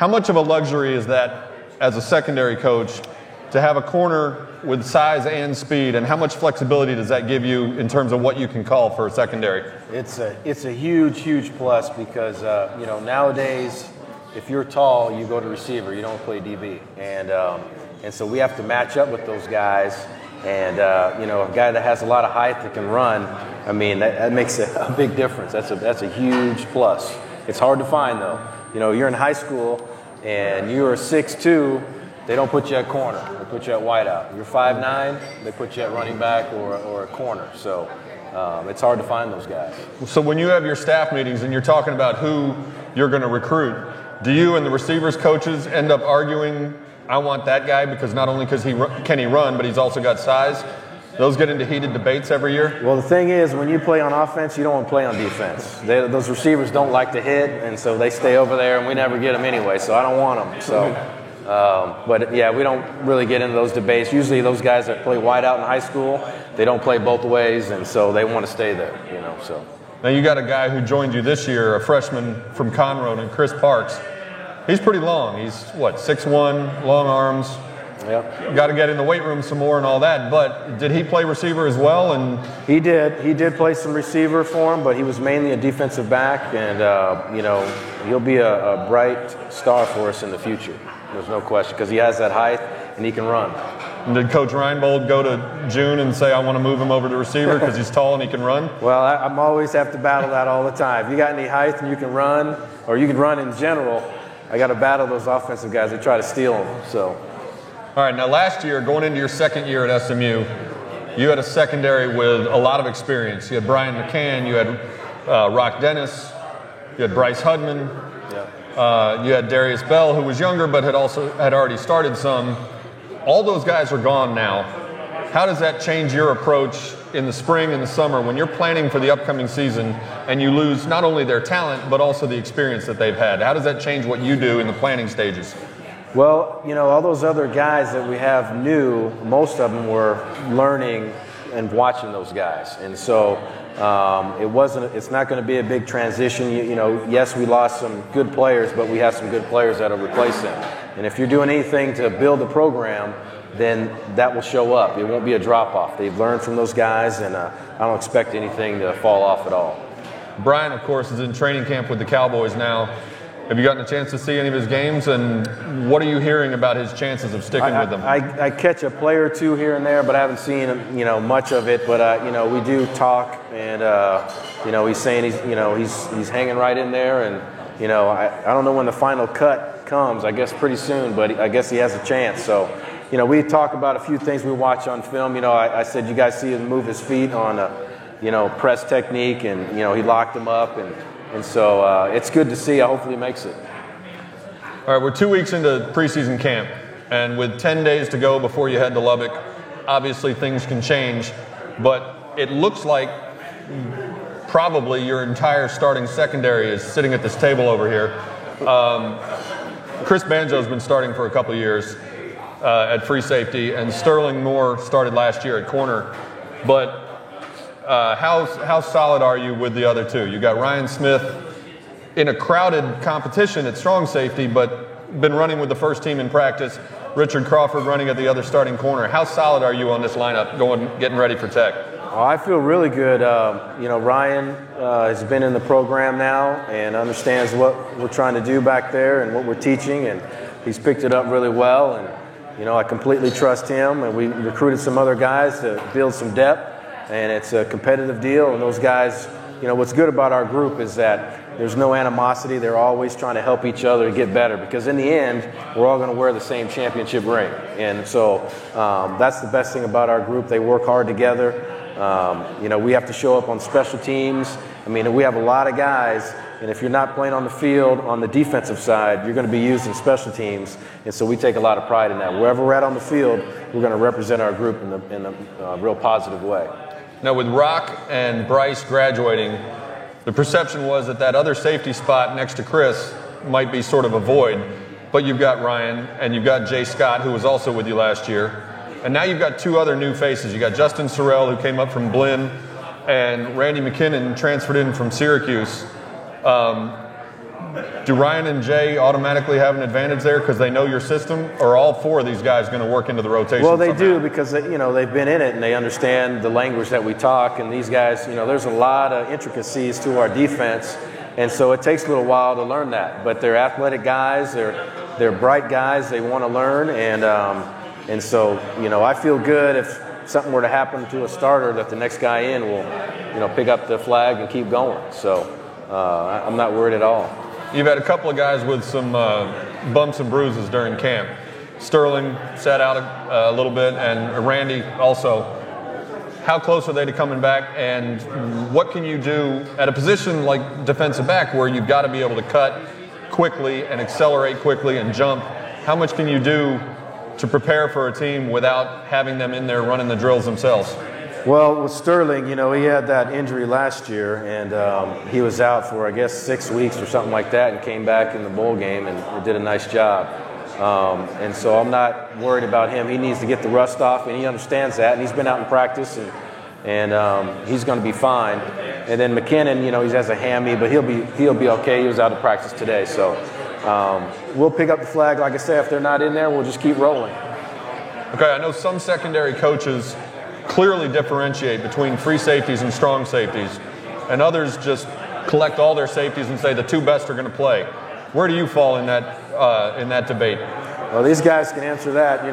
How much of a luxury is that as a secondary coach to have a corner with size and speed, and how much flexibility does that give you in terms of what you can call for a secondary? It's a huge plus because nowadays if you're tall, you go to receiver, you don't play DB, and so we have to match up with those guys. And a guy that has a lot of height that can run, I mean that makes a big difference. That's a huge plus. It's hard to find though. You're in high school and you're 6'2". They don't put you at corner. They put you at wideout. You're 5'9". They put you at running back or a corner. So it's hard to find those guys. So when you have your staff meetings and you're talking about who you're going to recruit, do you and the receivers coaches end up arguing, I want that guy because not only can he run, but he's also got size? Those get into heated debates every year? Well, the thing is, when you play on offense, you don't want to play on defense. Those receivers don't like to hit, and so they stay over there, and we never get them anyway, so I don't want them. So. But yeah, we don't really get into those debates. Usually those guys that play wide out in high school, they don't play both ways, and so they want to stay there, so. Now you got a guy who joined you this year, a freshman from Conroe, and Chris Parks. He's pretty long. He's, 6'1", long arms. Yep. Got to get in the weight room some more and all that, but did he play receiver as well? And He did play some receiver for him, but he was mainly a defensive back, and, he'll be a bright star for us in the future. There's no question, because he has that height and he can run. And did Coach Reinbold go to June and say, I want to move him over to receiver because he's tall and he can run? Well, I'm always have to battle that all the time. If you got any height and you can run, or you can run in general, I got to battle those offensive guys that try to steal them. So. All right, now last year, going into your second year at SMU, you had a secondary with a lot of experience. You had Brian McCann, you had Rock Dennis, you had Bryce Hudman. Yeah. You had Darius Bell, who was younger but had already started some. All those guys are gone now. How does that change your approach in the spring and the summer when you're planning for the upcoming season and you lose not only their talent but also the experience that they've had? How does that change what you do in the planning stages? Well, all those other guys that we have new, most of them were learning and watching those guys, and so it's not going to be a big transition. Yes, we lost some good players, but we have some good players that'll replace them. And if you're doing anything to build a program, then that will show up. It won't be a drop-off. They've learned from those guys, and I don't expect anything to fall off at all. Brian, of course, is in training camp with the Cowboys now. Have you gotten a chance to see any of his games, and what are you hearing about his chances of sticking with them? I catch a play or two here and there, but I haven't seen much of it. But we do talk, and he's saying he's hanging right in there, and I don't know when the final cut comes. I guess pretty soon, but I guess he has a chance. So we talk about a few things we watch on film. I said you guys see him move his feet on press technique, and he locked him up, and so it's good to see. Hopefully he makes it. All right, we're 2 weeks into preseason camp, and with 10 days to go before you head to Lubbock, obviously things can change, but it looks like probably your entire starting secondary is sitting at this table over here. Chris Banjo's been starting for a couple of years at free safety, and Sterling Moore started last year at corner, but how solid are you with the other two? You got Ryan Smith in a crowded competition at strong safety, but been running with the first team in practice. Richard Crawford running at the other starting corner. How solid are you on this lineup getting ready for Tech? Oh, I feel really good. Ryan has been in the program now and understands what we're trying to do back there and what we're teaching, and he's picked it up really well. And I completely trust him. And we recruited some other guys to build some depth. And it's a competitive deal, and those guys, what's good about our group is that there's no animosity. They're always trying to help each other get better, because in the end, we're all going to wear the same championship ring. And so that's the best thing about our group. They work hard together. We have to show up on special teams. We have a lot of guys, and if you're not playing on the field on the defensive side, you're going to be used in special teams. And so we take a lot of pride in that. Wherever we're at on the field, we're going to represent our group in a real positive way. Now, with Rock and Bryce graduating, the perception was that other safety spot next to Chris might be sort of a void, but you've got Ryan and you've got Jay Scott, who was also with you last year, and now you've got two other new faces. You got Justin Sorrell, who came up from Blinn, and Randy McKinnon transferred in from Syracuse. Do Ryan and Jay automatically have an advantage there because they know your system, or are all four of these guys going to work into the rotation? Well, they somehow? do because they've been in it and they understand the language that we talk. And these guys, there's a lot of intricacies to our defense, and so it takes a little while to learn that. But they're athletic guys, they're bright guys. They want to learn, and so I feel good if something were to happen to a starter that the next guy in will pick up the flag and keep going. So I'm not worried at all. You've had a couple of guys with some bumps and bruises during camp. Sterling sat out a little bit, and Randy also. How close are they to coming back, and what can you do at a position like defensive back where you've got to be able to cut quickly and accelerate quickly and jump? How much can you do to prepare for a team without having them in there running the drills themselves? Well, with Sterling, he had that injury last year, and he was out for, I guess, 6 weeks or something like that, and came back in the bowl game and did a nice job. And so I'm not worried about him. He needs to get the rust off, and he understands that, and he's been out in practice, and he's going to be fine. And then McKinnon, he has a hammy, but he'll be okay. He was out of practice today, so we'll pick up the flag. Like I say, if they're not in there, we'll just keep rolling. Okay, I know some secondary coaches clearly differentiate between free safeties and strong safeties, and others just collect all their safeties and say the two best are going to play. Where do you fall in that debate? Well, these guys can answer that.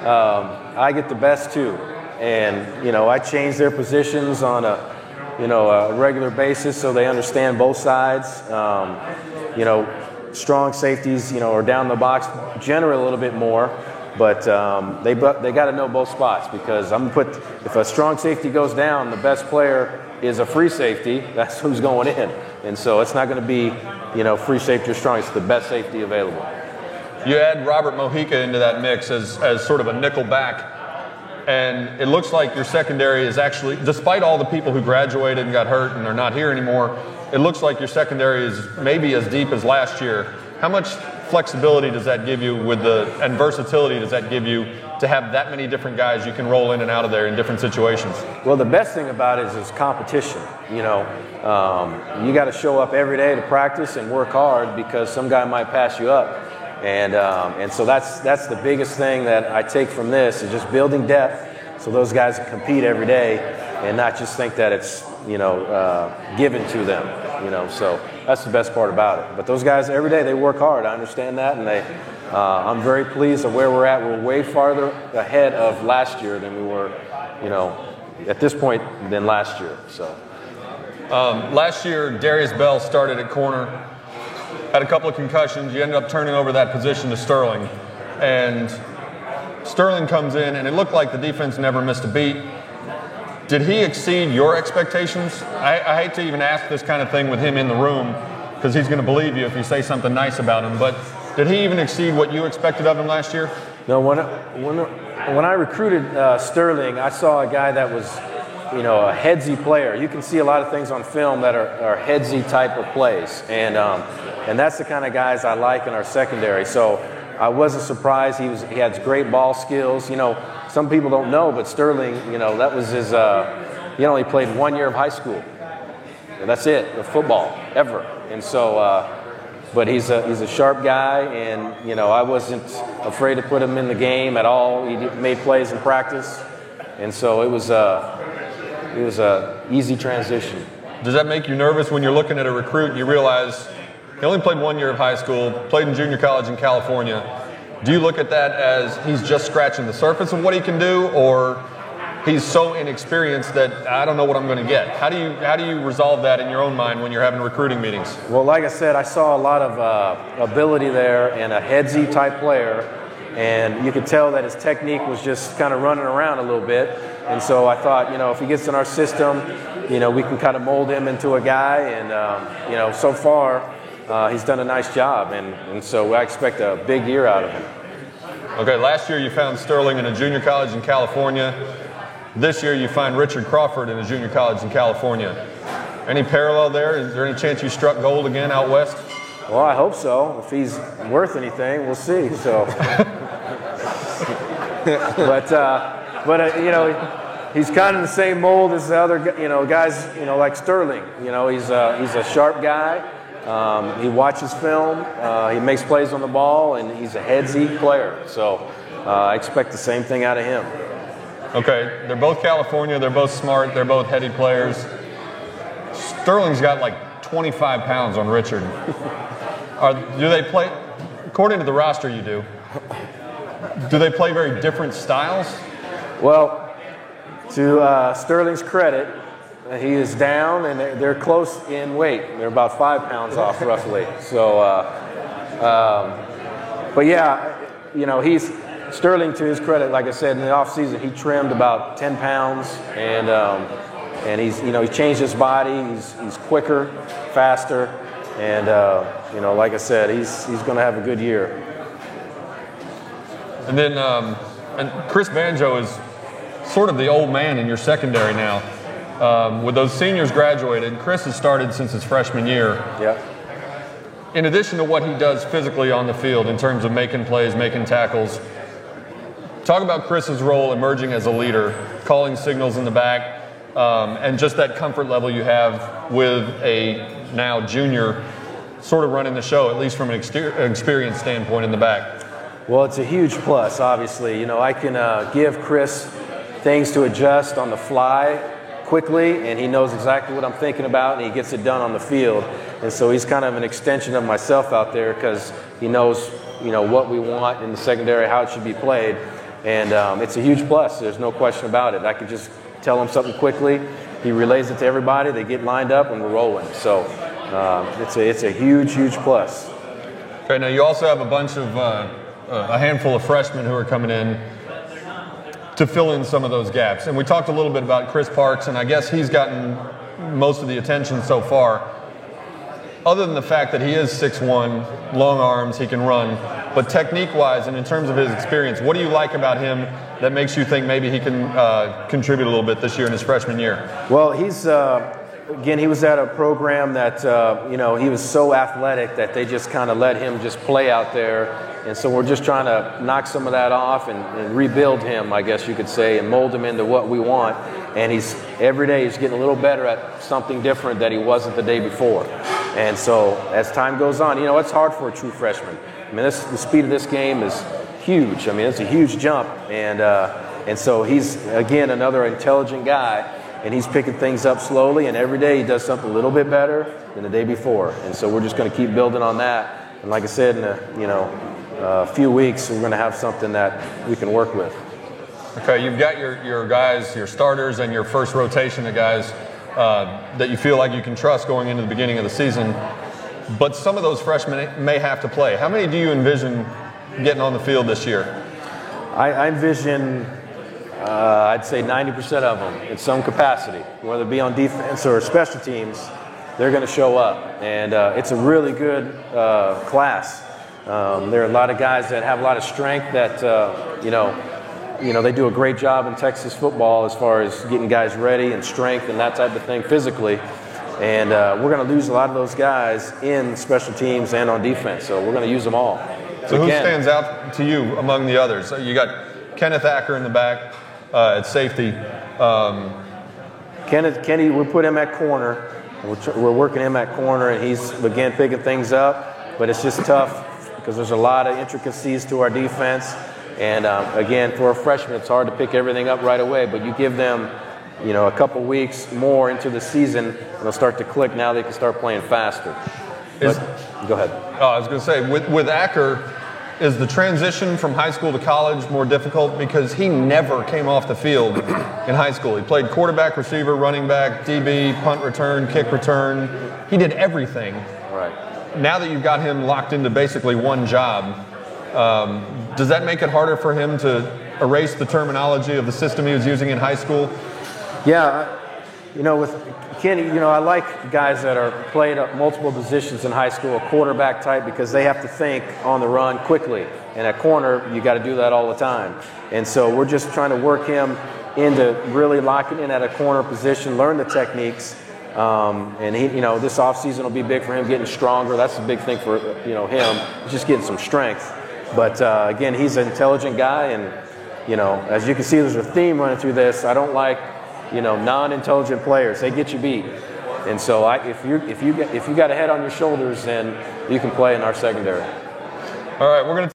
I get the best too, and I change their positions on a regular basis so they understand both sides. Strong safeties, are down the box generally a little bit more. But they got to know both spots, because if a strong safety goes down, the best player is a free safety. That's who's going in, and so it's not going to be free safety or strong. It's the best safety available. You add Robert Mojica into that mix as sort of a nickel back, and it looks like your secondary is actually, despite all the people who graduated and got hurt and are not here anymore, it looks like your secondary is maybe as deep as last year. How much flexibility does that give you and versatility does that give you to have that many different guys you can roll in and out of there in different situations? Well, the best thing about it is competition. You got to show up every day to practice and work hard, because some guy might pass you up. And so that's the biggest thing that I take from this, is just building depth so those guys can compete every day and not just think that it's given to them. So that's the best part about it. But those guys every day, they work hard. I understand that, and I'm very pleased of where we're at. We're way farther ahead of last year than we were, at this point than last year. So last year, Darius Bell started at corner, had a couple of concussions. You ended up turning over that position to Sterling, and Sterling comes in, and it looked like the defense never missed a beat. Did he exceed your expectations? I hate to even ask this kind of thing with him in the room, because he's going to believe you if you say something nice about him, but did he even exceed what you expected of him last year? No, when I recruited Sterling, I saw a guy that was, a headsy player. You can see a lot of things on film that are headsy type of plays, and that's the kind of guys I like in our secondary. So I wasn't surprised. He had great ball skills. Some people don't know, but Sterling, that was his. He only played 1 year of high school. And that's it, of football ever. And so, but he's a sharp guy, and I wasn't afraid to put him in the game at all. He made plays in practice, and so it was a easy transition. Does that make you nervous when you're looking at a recruit and you realize he only played 1 year of high school, played in junior college in California? Do you look at that as he's just scratching the surface of what he can do, or he's so inexperienced that I don't know what I'm going to get? How do you resolve that in your own mind when you're having recruiting meetings? Well, like I said, I saw a lot of ability there, and a headsy type player, and you could tell that his technique was just kind of running around a little bit. And so I thought, if he gets in our system, we can kind of mold him into a guy, and so far he's done a nice job, and so I expect a big year out of him. Okay, last year you found Sterling in a junior college in California. This year you find Richard Crawford in a junior college in California. Any parallel there? Is there any chance you struck gold again out west? Well, I hope so. If he's worth anything, we'll see. So, he's kind of the same mold as the other, guys, like Sterling. He's a sharp guy. He watches film, he makes plays on the ball, and he's a headsy player. So I expect the same thing out of him. Okay, they're both California, they're both smart, they're both heady players. Sterling's got like 25 pounds on Richard. Do they play, according to the roster you do they play very different styles? Well, to Sterling's credit, he is down, and they're close in weight. They're about 5 pounds off, roughly. So, but yeah, you know, Sterling, to his credit, like I said, in the offseason, he trimmed about 10 pounds, and he's, you know, he changed his body. He's quicker, faster, and you know, like I said, he's going to have a good year. And then, and Chris Banjo is sort of the old man in your secondary now. With those seniors graduated, Chris has started since his freshman year. Yeah. In addition to what he does physically on the field in terms of making plays, making tackles, talk about Chris's role emerging as a leader, calling signals in the back, and just that comfort level you have with a now junior sort of running the show, at least from an experience standpoint in the back. Well, it's a huge plus, obviously. You know, I can give Chris things to adjust on the fly quickly, and he knows exactly what I'm thinking about, and he gets it done on the field. And so he's kind of an extension of myself out there, because he knows, you know, what we want in the secondary, how it should be played. And it's a huge plus. There's no question about it. I can just tell him something quickly. He relays it to everybody. They get lined up, and we're rolling. So it's a huge, huge plus. Okay, now you also have a bunch of a handful of freshmen who are coming in to fill in some of those gaps. And we talked a little bit about Chris Parks, and I guess he's gotten most of the attention so far. Other than the fact that he is 6'1", long arms, he can run, but technique-wise and in terms of his experience, what do you like about him that makes you think maybe he can contribute a little bit this year in his freshman year? Well, he's again, he was at a program that you know, he was so athletic that they just kind of let him just play out there. And so we're just trying to knock some of that off and rebuild him, I guess you could say, and mold him into what we want. And every day he's getting a little better at something different that he wasn't the day before. And so as time goes on, you know, it's hard for a true freshman. I mean, the speed of this game is huge. I mean, it's a huge jump. And so he's, again, another intelligent guy, and he's picking things up slowly, and every day he does something a little bit better than the day before. And so we're just going to keep building on that. And like I said, in a few weeks, we're going to have something that we can work with. Okay, you've got your guys, your starters, and your first rotation of guys that you feel like you can trust going into the beginning of the season. But some of those freshmen may have to play. How many do you envision getting on the field this year? I envision, I'd say 90% of them in some capacity, whether it be on defense or special teams. They're going to show up, and it's a really good class. There are a lot of guys that have a lot of strength that, they do a great job in Texas football as far as getting guys ready and strength and that type of thing physically. And we're going to lose a lot of those guys in special teams and on defense, so we're going to use them all. So who stands out to you among the others? You got Kenneth Acker in the back at safety. Kenny, we put him at corner. We're working him at corner, and he's, again, picking things up. But it's just tough because there's a lot of intricacies to our defense. And, again, for a freshman, it's hard to pick everything up right away. But you give them, a couple weeks more into the season, and they'll start to click. Now they can start playing faster. Go ahead. I was going to say, with Acker, is the transition from high school to college more difficult? Because he never came off the field in high school. He played quarterback, receiver, running back, DB, punt return, kick return. He did everything. Right. Now that you've got him locked into basically one job, does that make it harder for him to erase the terminology of the system he was using in high school? Yeah, with Kenny, I like guys that are played up multiple positions in high school, a quarterback type, because they have to think on the run quickly. And at corner, you got to do that all the time. And so we're just trying to work him into really locking in at a corner position, learn the techniques. And he, this offseason will be big for him, getting stronger. That's the big thing for, him. He's just getting some strength. But, again, he's an intelligent guy. And, as you can see, there's a theme running through this. I don't like non-intelligent players. They get you beat. And so if you got a head on your shoulders, then you can play in our secondary. All right, we're going to